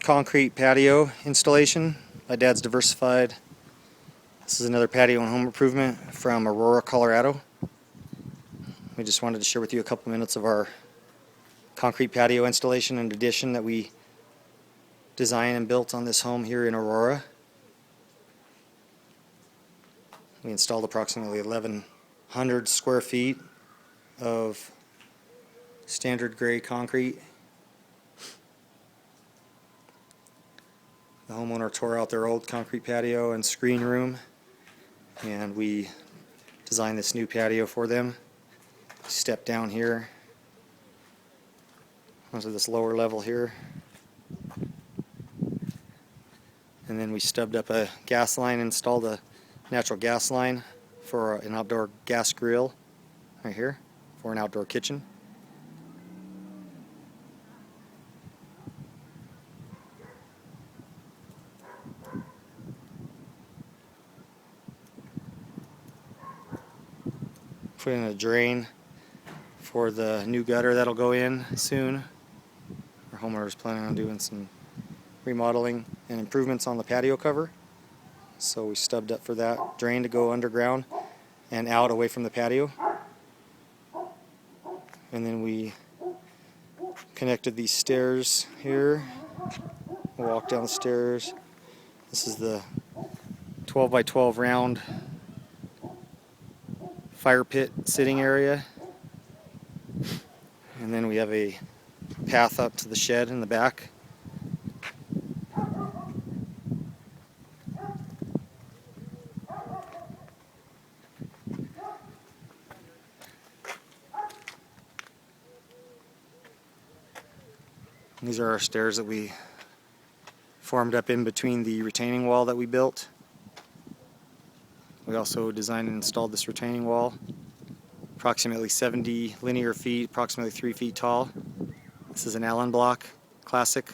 concrete patio installation by Dad's Diversified. This is another patio and home improvement from Aurora, Colorado. We just wanted to share with you a couple minutes of our concrete patio installation and addition that we designed and built on this home here in Aurora. We installed approximately 1,100 square feet of standard gray concrete. The homeowner tore out their old concrete patio and screen room, and we designed this new patio for them. Step down here onto this lower level here, and then we stubbed up a gas line, installed a natural gas line for an outdoor gas grill right here for an outdoor kitchen. Put in a drain for the new gutter that'll go in soon. Our homeowner is planning on doing some remodeling and improvements on the patio cover, so we stubbed up for that drain to go underground and out away from the patio. And then we connected these stairs here. We'll walk down the stairs. This is the 12 by 12 round fire pit sitting area, and then we have a path up to the shed in the back. These are our stairs that we formed up in between the retaining wall that we built. We also designed and installed this retaining wall, approximately 70 linear feet, approximately 3 feet tall. This is an Allen block, classic.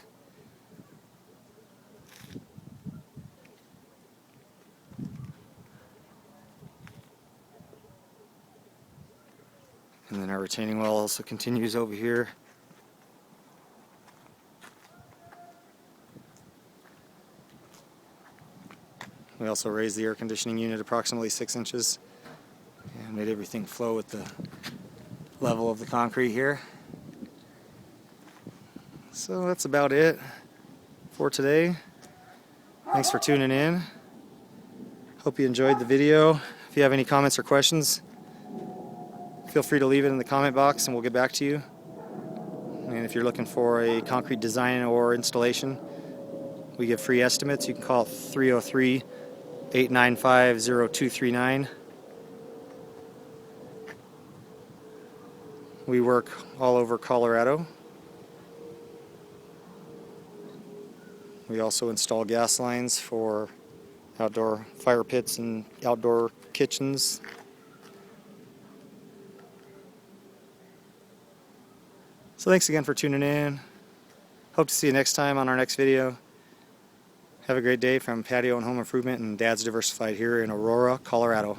And then our retaining wall also continues over here. We also raised the air conditioning unit approximately 6 inches and made everything flow with the level of the concrete here. So that's about it for today. Thanks for tuning in. Hope you enjoyed the video. If you have any comments or questions, feel free to leave it in the comment box and we'll get back to you. And if you're looking for a concrete design or installation, we give free estimates. You can call 303-895-0239. We work all over Colorado. We also install gas lines for outdoor fire pits and outdoor kitchens. So thanks again for tuning in. Hope to see you next time on our next video. Have a great day from Patio and Home Improvement and Dad's Diversified here in Aurora, Colorado.